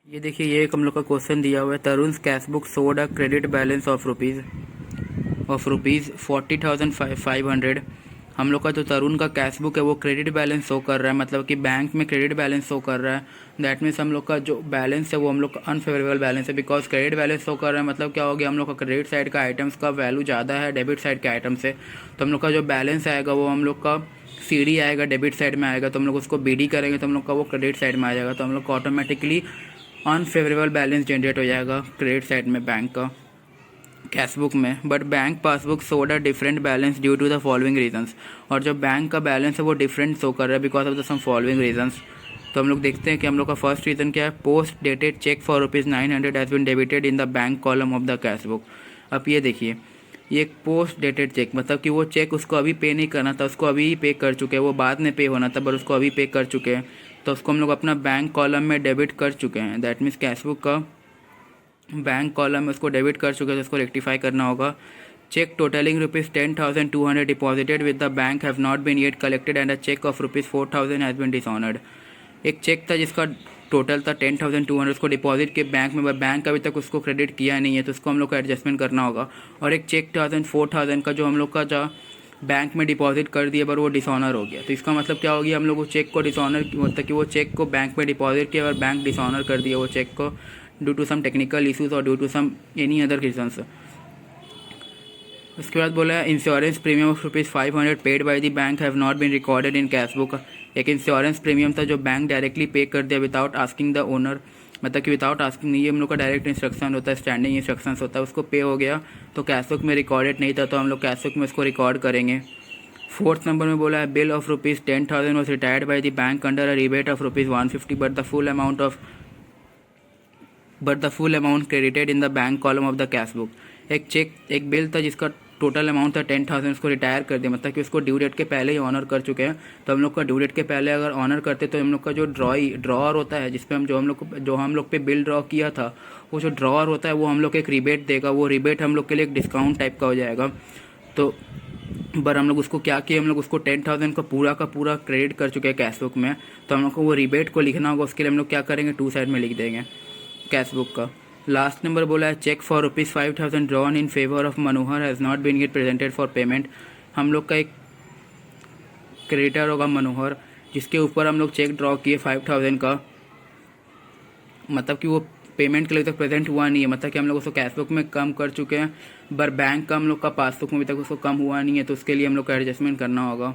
ये देखिए, ये एक हम लोग का क्वेश्चन दिया हुआ है। तरुण कैश बुक सोड a credit balance of rupees 40,500। हम लोग का जो तरुण का कैश बुक है वो क्रेडिट बैलेंस शो कर रहा है, मतलब कि बैंक में क्रेडिट बैलेंस शो कर रहा है। दैट मीन्स हम लोग का जो बैलेंस है वो हम लोग का अनफेवरेबल बैलेंस है, बिकॉज क्रेडिट बैलेंस शो कर रहा है। मतलब क्या हो गया, हम लोग का क्रेडिट साइड का आइटम्स का वैल्यू ज़्यादा है डेबिट साइड के आइटम से। तो हम लोग का जो बैलेंस आएगा वो हम लोग का सीडी आएगा, डेबिट साइड में आएगा। तो हम लोग उसको बीडी करेंगे तो हम लोग का वो क्रेडिट साइड में आ जाएगा। तो हम लोग का ऑटोमेटिकली अनफेवरेबल बैलेंस जनरेट हो जाएगा क्रेडिट साइड में बैंक का कैश बुक में। But bank passbook showed a different balance due to the following reasons. और जो बैंक का बैलेंस है वो डिफरेंट शो कर रहा है because of the some following reasons. तो हम लोग देखते हैं कि हम लोग का फर्स्ट रीज़न क्या है। Post dated cheque for ₹900 has been debited in the bank column of the cash book. अब ये देखिए, ये एक पोस्ट डेटेड चेक, मतलब कि वो चेक उसको अभी पे नहीं करना था, उसको अभी ही पे कर चुके हैं। वो बाद में पे होना था पर उसको अभी पे कर चुके हैं। तो उसको हम लोग अपना बैंक कॉलम में डेबिट कर चुके हैं। दैट मीन्स कैश बुक का बैंक कॉलम में उसको डेबिट कर चुके हैं, तो उसको रेक्टिफाई करना होगा। Cheque totalling ₹10,200 deposited with the bank have not been yet collected and a cheque of ₹4,000 has been dishonoured. एक चेक था जिसका टोटल था 10,200, उसको डिपॉजिट के बैंक में, बैंक अभी तक उसको क्रेडिट किया नहीं है, तो उसको हम लोग को एडजस्टमेंट करना होगा। और एक चेक था 4,000 का जो हम लोग का जो बैंक में डिपॉजिट कर दिया पर वो डिसऑनर हो गया। तो इसका मतलब क्या हो गया, हम लोग वो चेक को डिसऑनर, मतलब कि वो चेक को बैंक में डिपॉजिट किया और बैंक डिसऑनर कर दिया वो चेक को due to some technical issues और due to some any other reasons. उसके बाद बोला है insurance premium of ₹500 paid by the bank have not been recorded in cash book. एक इंश्योरेंस प्रीमियम था जो बैंक डायरेक्टली पे कर दिया विदाउट आस्किंग द ओनर, मतलब कि विदाउट आस्किंग नहीं, ये हम लोग का डायरेक्ट इंस्ट्रक्शन होता है, स्टैंडिंग इंस्ट्रक्शंस होता है, उसको पे हो गया। तो कैश बुक में रिकॉर्डेड नहीं था, तो हम लोग कैश बुक में इसको रिकॉर्ड करेंगे। फोर्थ नंबर में बोला है bill of ₹10,000 was retired bye the bank under a rebate of ₹150 but the full amount credited in the bank column of the cash book. एक बिल था जिसका टोटल अमाउंट था 10,000, उसको रिटायर कर दिया, मतलब कि उसको ड्यू डेट के पहले ही ऑनर कर चुके हैं। तो हम लोग का ड्यू डेट के पहले अगर ऑनर करते तो हम लोग का जो ड्रॉअर होता है जिसपे हम लोग पे बिल ड्रॉ किया था, वो जो ड्रॉअर होता है वो हम लोग को एक रिबेट देगा। वो रिबेट हम लोग के लिए एक डिस्काउंट टाइप का हो जाएगा। तो पर हम लोग उसको क्या किए, हम लोग उसको 10,000 का पूरा क्रेडिट कर चुके हैं कैश बुक में। तो हम लोग को वो रिबेट को लिखना होगा, उसके लिए हम लोग क्या करेंगे, टू साइड में लिख देंगे कैश बुक का। लास्ट नंबर बोला है cheque for ₹5,000 drawn in favour of Manohar has not been get presented for payment. हम लोग का एक क्रेडिटर होगा मनोहर, जिसके ऊपर हम लोग चेक ड्रॉ किए 5,000 का, मतलब कि वो पेमेंट के लिए तक प्रेजेंट हुआ नहीं है, मतलब कि हम लोग उसको कैश बुक में कम कर चुके हैं, पर बैंक का हम लोग का पासबुक में अभी तक उसको कम हुआ नहीं है, तो उसके लिए हम लोग का एडजस्टमेंट करना होगा।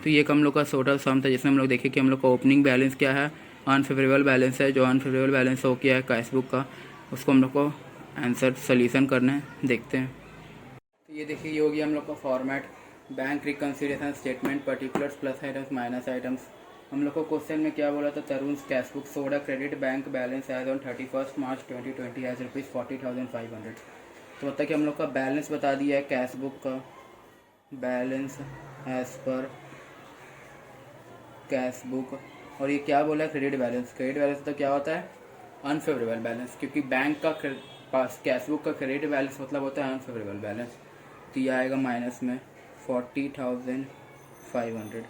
तो ये हम लोग का टोटल सम था जिसमें हम लोग देखें कि हम लोग का ओपनिंग बैलेंस क्या है, अनफेवरेबल बैलेंस है। जो अनफेवरेबल बैलेंस हो किया है कैश बुक का, उसको हम लोग को आंसर सोल्यूशन करना है, देखते हैं। तो ये देखिए, ये हो गया हम लोग का format, bank reconciliation statement, particulars, plus items, minus items. हम लोग को क्वेश्चन में क्या बोला था, Tarun cash book showed a credit bank balance as on 31 March 2020 as ₹40,500। तो मतलब कि हम लोग का बैलेंस बता दिया है कैश बुक का, balance as per cash book. और ये क्या बोला है, क्रेडिट बैलेंस। क्रेडिट बैलेंस तो क्या होता है, अनफेवरेबल बैलेंस, क्योंकि बैंक का पास कैश बुक का क्रेडिट बैलेंस मतलब होता है अनफेवरेबल बैलेंस। तो ये आएगा माइनस में 40,500।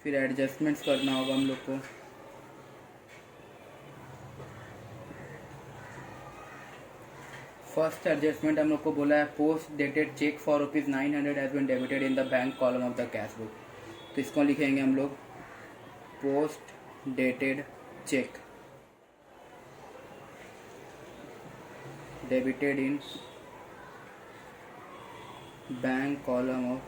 फिर एडजस्टमेंट्स करना होगा हम लोग को। फर्स्ट एडजस्टमेंट हम लोग को बोला है post dated cheque for ₹900 has been debited in the bank column of the cash book. तो इसको लिखेंगे हम लोग post dated cheque debited in bank column of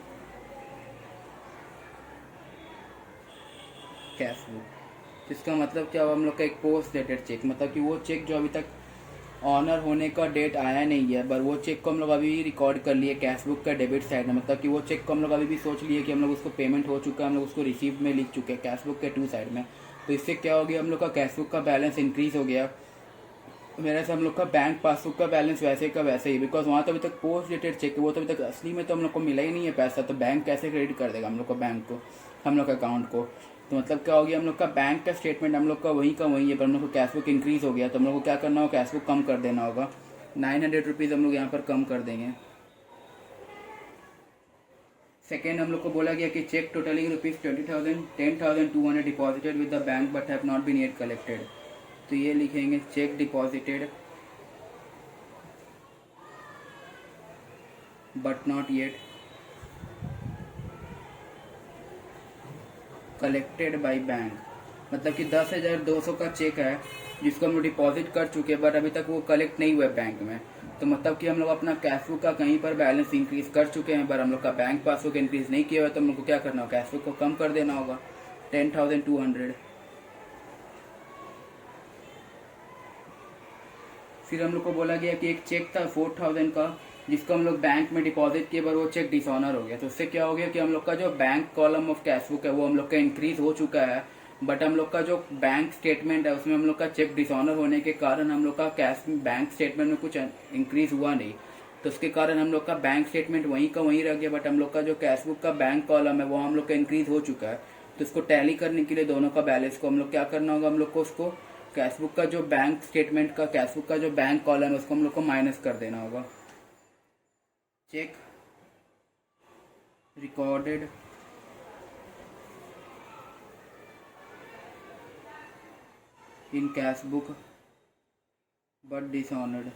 cash book. इसका मतलब क्या हुआ, हम लोग का एक पोस्ट डेटेड चेक, मतलब कि वो चेक जो अभी तक ऑनर होने का डेट आया नहीं है, पर वो चेक को हम लोग अभी रिकॉर्ड कर लिए कैश बुक का डेबिट साइड में, मतलब कि वो चेक को हम लोग अभी भी सोच लिए कि हम लोग उसको पेमेंट हो चुका है, हम लोग उसको रिसीव में लिख चुके हैं कैश बुक के टू साइड में। तो इससे क्या हो गया, हम लोग का कैश बुक का बैलेंस इंक्रीज हो गया। मेरे से हम लोग का बैंक पासबुक का बैलेंस वैसे का वैसे ही, बिकॉज वहाँ तो अभी तक पोस्ट डेटेड चेक है, वो तो अभी तक असली में तो हम लोग को मिला ही नहीं है पैसा, तो बैंक कैसे क्रेडिट कर देगा हम लोग को, बैंक को, हम लोग का अकाउंट को। तो मतलब क्या हो गया, हम लोग का बैंक का स्टेटमेंट हम लोग का वहीं का वहीं है, पर हम लोग को कैश बुक इंक्रीज हो गया, तो हम लोग को क्या करना होगा, कैश बुक कम कर देना होगा। 900 रुपीज़ हम लोग यहाँ पर कम कर देंगे। सेकेंड हम लोग को बोला गया कि cheque totalling ₹10,200 deposited with the bank but have not been yet collected. तो ये लिखेंगे cheque deposited but not yet collected by bank. मतलब कि 10,200 का चेक है जिसको हम लोग डिपॉजिट कर चुके हैं बट अभी तक वो कलेक्ट नहीं हुआ बैंक में। तो मतलब कि हम लोग अपना कैश बुक का कहीं पर बैलेंस इंक्रीज कर चुके हैं पर हम लोग का बैंक पासबुक इंक्रीज नहीं किया हुआ, तो हम लोग को क्या करना होगा, कैश बुक को कम कर देना होगा 10,200। फिर हम लोग को बोला गया कि एक चेक था 4,000 का जिसको हम लोग बैंक में डिपॉजिट किए पर वो चेक डिसऑनर हो गया। तो उससे क्या हो गया कि हम लोग का जो bank column of cash book है वो हम लोग का इंक्रीज हो चुका है, बट हम लोग का जो बैंक स्टेटमेंट है उसमें हम लोग का चेक डिसऑनर होने के कारण हम लोग का कैश बैंक स्टेटमेंट में कुछ इंक्रीज हुआ नहीं। तो उसके कारण हम लोग का बैंक स्टेटमेंट वहीं का वहीं रह गया, बट हम लोग का जो कैश बुक का बैंक कॉलम है वो हम लोग का इंक्रीज हो चुका है। तो उसको टैली करने के लिए दोनों का बैलेंस को हम लोग क्या करना होगा, हम लोग को उसको कैश बुक का जो बैंक स्टेटमेंट का कैश बुक का जो बैंक कॉलम है उसको हम लोग को माइनस कर देना होगा। Cheque recorded in cash book but dishonoured.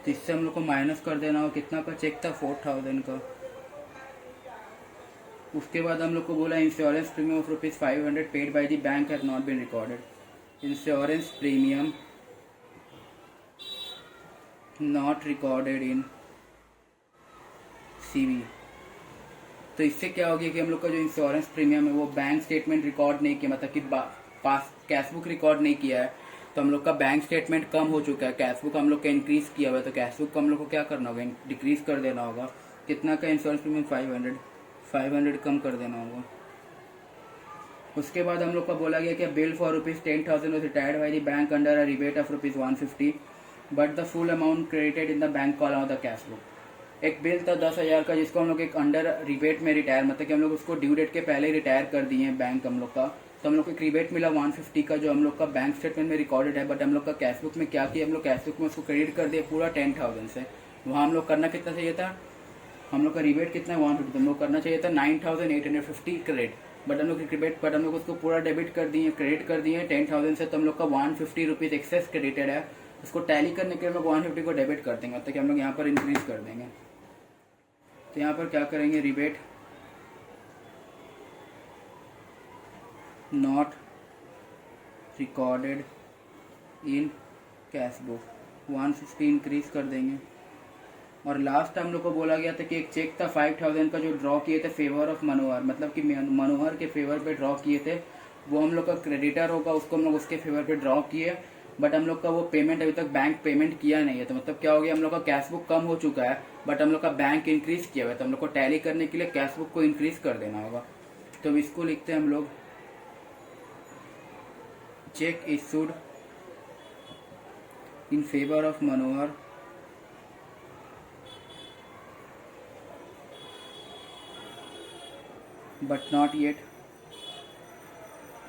तो इससे हम लोग को माइनस कर देना होगा कितना का चेक था 4,000 का। उसके बाद हम लोग को बोला insurance premium of ₹500 paid by the bank has not been recorded. Insurance premium not recorded in CB. तो इससे क्या हो गया कि हम लोग का जो इंश्योरेंस प्रीमियम है वो बैंक स्टेटमेंट रिकॉर्ड नहीं किया, मतलब कि पास कैश बुक रिकॉर्ड नहीं किया है, तो हम लोग का बैंक स्टेटमेंट कम हो चुका है। कैश बुक हम लोग का इंक्रीज किया हुआ है, तो कैश बुक को हम लोग को क्या करना होगा, डिक्रीज कर देना होगा। कितना का इंश्योरेंस प्रीमियम 500 कम कर देना होगा। उसके बाद हम लोग का बोला गया कि bill for ₹10,000 was retired bye the bank under a rebate of ₹150 but the full amount credited in the bank column of the cash book. एक बिल था 10,000 का जिसको हम लोग एक अंडर रिबेट में रिटायर, मतलब कि हम लोग उसको ड्यू डेट के पहले ही रिटायर कर दिए हैं बैंक हम लोग का, तो हम लोग को एक रिबेट मिला 150 का जो हम लोग का बैंक स्टेटमेंट में रिकॉर्डेड है, बट हम लोग का कैश बुक में क्या किया, हम लोग कैश बुक में उसको क्रेडिट कर दिया पूरा 10,000 से। वहाँ हम लोग करना कितना चाहिए था, हम लोग का रिबेट कितना 150, हम लोग करना चाहिए था 9,850 क्रेडिट, बट हम लोग रिबेट बट हम लोग उसको पूरा डेबिट कर दिए, क्रेडिट कर दिए 10,000 से, तो हम लोग का 150 रुपीज एक्सेस क्रेडिटेड है। उसको टैली करने के लिए हम लोग 150 को डेबिट कर देंगे, मतलब कि हम लोग यहाँ पर इंक्रीज कर देंगे। तो यहाँ पर क्या करेंगे, rebate not recorded in cash book 150 increase कर देंगे। और लास्ट हम लोग को बोला गया था कि एक चेक था 5,000 का जो ड्रॉ किए थे फेवर ऑफ मनोहर, मतलब कि मनोहर के फेवर पे ड्रॉ किए थे, वो हम लोग का क्रेडिटर होगा, उसको हम लोग उसके फेवर पे ड्रॉ किए, बट हम लोग का वो पेमेंट अभी तक बैंक पेमेंट किया नहीं है। तो मतलब क्या हो गया, हम लोग का कैश बुक कम हो चुका है बट हम लोग का बैंक इंक्रीज किया हुआ है, तो हम लोग को टैली करने के लिए कैश बुक को इंक्रीज कर देना होगा। तो इसको लिखते हैं हम लोग check issued in favour of Manohar but not yet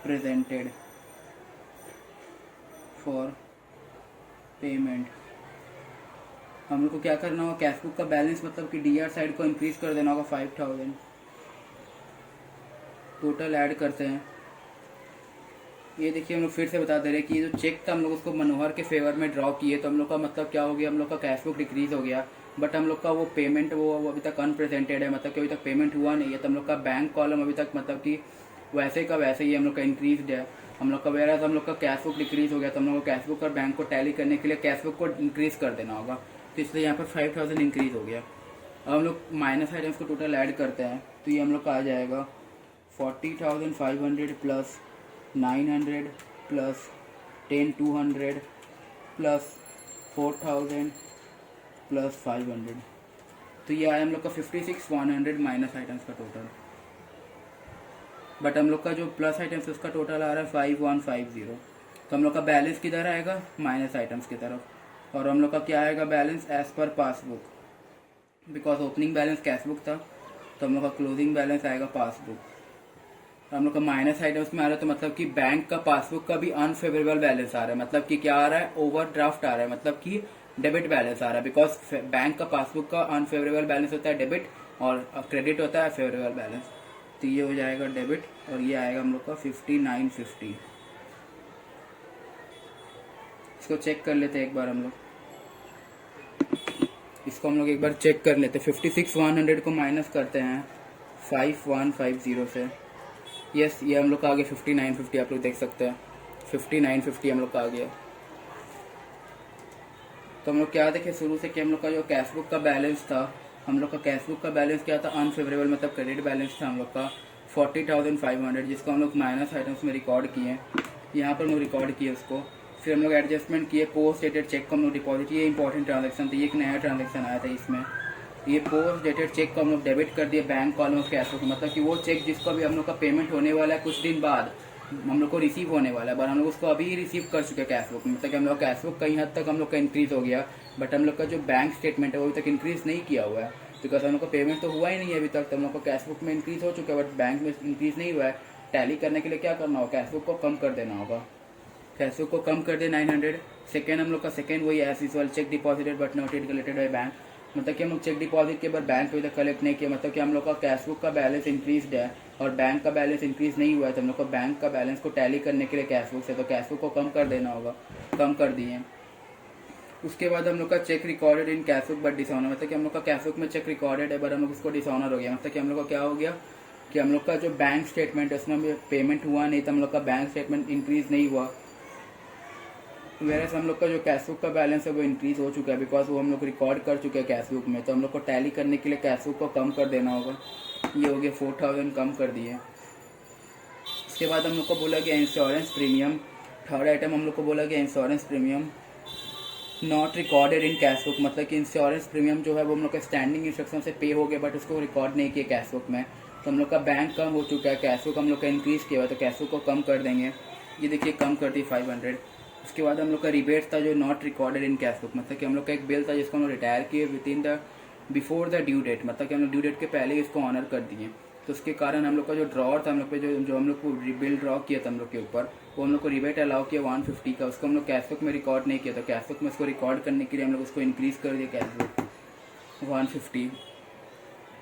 presented for payment। हम लोग को क्या करना होगा, कैश बुक का बैलेंस मतलब कि डीआर साइड को इंक्रीज कर देना होगा 5,000। टोटल ऐड करते हैं, ये देखिए हम लोग फिर से बता दे रहे हैं कि ये जो चेक था हम लोग उसको मनोहर के फेवर में ड्रॉ किए, तो हम लोग का मतलब क्या हो गया, हम लोग का कैश बुक डिक्रीज हो गया, बट हम लोग का वो पेमेंट वो अभी तक अनप्रेजेंटेड है, मतलब कि अभी तक पेमेंट हुआ नहीं है। तो हम लोग का बैंक कॉलम अभी तक मतलब कि वैसे का वैसे ही हम लोग का इंक्रीज है, हम लोग का वेरा हम लोग का कैश बुक डिक्रीज हो गया, तो हम लोग को कैश बुक और बैंक को टैली करने के लिए कैश बुक को इंक्रीज कर देना होगा। तो इसलिए यहाँ पर 5,000 इंक्रीज हो गया। अब हम लोग माइनस आइटम्स को टोटल ऐड करते हैं, तो ये हम लोग का आ जाएगा 40,500 प्लस 900 प्लस 10,200 प्लस 4,000 प्लस 500। तो ये आया हम लोग का 56,100 माइनस आइटम्स का टोटल, बट हम लोग का जो प्लस आइटम्स उसका टोटल आ रहा है 5,150। तो हम लोग का बैलेंस किधर आएगा, माइनस आइटम्स की तरफ, और हम लोग का क्या आएगा balance as per passbook, because opening balance cash book था, तो हम लोग का क्लोजिंग बैलेंस आएगा पासबुक। हम लोग का माइनस आइटम्स में आ रहा है, तो मतलब कि बैंक का पासबुक का भी अनफेवरेबल बैलेंस आ रहा है, मतलब कि क्या आ रहा है, ओवरड्राफ्ट आ रहा है, मतलब कि डेबिट बैलेंस आ रहा है, बिकॉज बैंक का पासबुक का अनफेवरेबल बैलेंस होता है डेबिट और क्रेडिट होता है फेवरेबल बैलेंस। तो ये हो जाएगा डेबिट और ये आएगा हम लोग का 5950। इसको चेक कर लेते हैं एक बार हम लोग, इसको हम लोग एक बार चेक कर लेते हैं। 56,100 को माइनस करते हैं 5150 से। यस, ये हम लोग का आ गया 5950, आप लोग देख सकते हैं 5950 हम लोग का आ गया। तो हम लोग क्या देखे शुरू से कि हम लोग का जो कैश बुक का बैलेंस था, हम लोग का कैश बुक का बैलेंस क्या था, अनफेवरेबल मतलब क्रेडिट बैलेंस था हम लोग का 40,500, जिसको हम लोग माइनस आइटम्स में रिकॉर्ड किए। यहाँ पर हम लोग रिकॉर्ड किए उसको, फिर हम लोग एडजस्टमेंट किए। पोस्ट डेटेड चेक को हम लोग डिपॉजिट, ये इंपॉर्टेंट ट्रांजेक्शन था, ये एक नया ट्रांजेक्शन आया था इसमें। ये पोस्ट डेटेड चेक को हम लोग डेबिट कर दिए bank column of cash book, मतलब कि वो चेक जिसको भी हम लोग का पेमेंट होने वाला है कुछ दिन बाद हम लोग को रिसीव होने वाला है, बट हम लोग उसको अभी ही रिसीव कर चुके हैं कैश बुक में। मतलब कि हम लोग कैश बुक कहीं हद तक हम लोग का इंक्रीज हो गया, बट हम लोग का जो बैंक स्टेटमेंट है वो अभी तक इंक्रीज नहीं किया हुआ है, बिकॉज हम लोग का पेमेंट तो हुआ ही नहीं है अभी तक। तो हम लोग को कैश बुक में इंक्रीज हो चुका है बट बैंक में इंक्रीज नहीं हुआ है। टैली करने के लिए क्या करना होगा, कैश बुक को कम कर देना होगा। कैश बुक को कम कर दे 900। सेकेंड हम लोग का सेकेंड वही as usual, cheque deposited but not yet collected by bank, मतलब कि हम लोग चेक डिपॉजिट के बाद बैंक पे तक कलेक्ट नहीं किया, मतलब कि हम लोग का कैश बुक का बैलेंस इंक्रीज है और बैंक का बैलेंस इंक्रीज नहीं हुआ है। तो हम लोग को बैंक का बैलेंस को टैली करने के लिए कैश बुक से तो कैश बुक को कम कर देना होगा, कम कर दिए। उसके बाद हम लोग का cheque recorded in cash book but dishonour, मतलब कि हम लोग का कैश बुक में चेक रिकॉर्डेड है बट हम लोग उसको डिसऑनर हो गया। मतलब कि हम लोग का क्या हो गया कि हम लोग का जो बैंक स्टेटमेंट है उसमें पेमेंट हुआ नहीं, तो हम लोग का बैंक स्टेटमेंट इंक्रीज नहीं हुआ। वैसे हम लोग का जो कैश बुक का बैलेंस है वो इंक्रीज हो चुका है, बिकॉज वो हम लोग रिकॉर्ड कर चुके हैं कैश बुक में। तो हम लोग को टैली करने के लिए कैश बुक को कम कर देना होगा। ये हो गया 4000 कम कर दिए। इसके बाद हम लोग को बोला गया इंश्योरेंस प्रीमियम। थर्ड आइटम हम लोग को बोला गया insurance premium not recorded in cash book, मतलब कि इंश्योरेंस प्रीमियम जो है वो हम लोग का स्टैंडिंग इंस्ट्रक्शन से पे हो गया बट उसको रिकॉर्ड नहीं किया कैश बुक में। तो हम लोग का बैंक कम हो चुका है, कैश बुक हम लोग का इंक्रीज किया हुआ है, तो कैश बुक को कम कर देंगे। ये देखिए कम कर दी 500। उसके बाद हम लोग का रिबेट था जो not recorded in cash book, मतलब कि हम लोग का एक बिल था जिसको हम लोग रिटायर किए within the before the due date, मतलब कि हम लोग ड्यू डेट के पहले ही इसको ऑनर कर दिए। तो उसके कारण हम लोग का जो ड्रॉर था हम लोग पे जो हम लोग को बिल ड्रॉ किया था हम लोग के ऊपर, वो हम लोग को रिबेट अलाउ किया 150 का, उसको हम लोग कैश बुक में रिकॉर्ड नहीं किया। तो कैश बुक में उसको रिकॉर्ड करने के लिए हम लोग उसको इंक्रीज कर दिया cash book 150।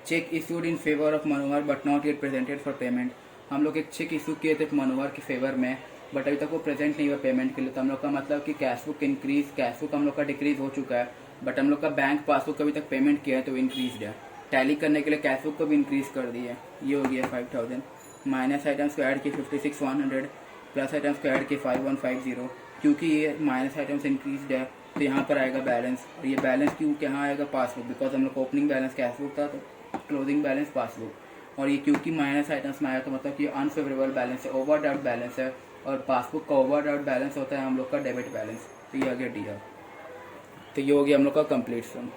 Check issued in favour of Manohar but not yet presented for payment, हम लोग एक चेक इशू किए थे मनोहर के फेवर में बट अभी तक वो प्रेजेंट नहीं हुआ पेमेंट के लिए। तो हम लोग का मतलब कि cash book increase, cash book हम लोग का डिक्रीज हो चुका है बट हम लोग का बैंक पासबुक अभी तक पेमेंट किया है तो इंक्रीज है। टैली करने के लिए कैश बुक को भी इंक्रीज कर दिया। ये हो गया 5000। माइनस आइटम्स को ऐड किए 56,100, प्लस आइटम्स को ऐड किए 5150। क्योंकि ये माइनस आइटम्स इंक्रीज है तो यहाँ पर आएगा बैलेंस, और ये बैलेंस क्यों कहाँ आएगा, पासबुक, बिकॉज हम लोग ओपनिंग बैलेंस कैश बुक था तो क्लोजिंग बैलेंस पासबुक। और ये क्योंकि माइनस आइटम्स में आया तो मतलब कि अनफेवरेबल बैलेंस है, ओवरड्राफ्ट बैलेंस है, और पासबुक का ओवरड्राफ्ट बैलेंस होता है हम लोग का डेबिट बैलेंस। तो ये आ गया डी। तो ये हो गया हम लोग का कंप्लीट सम।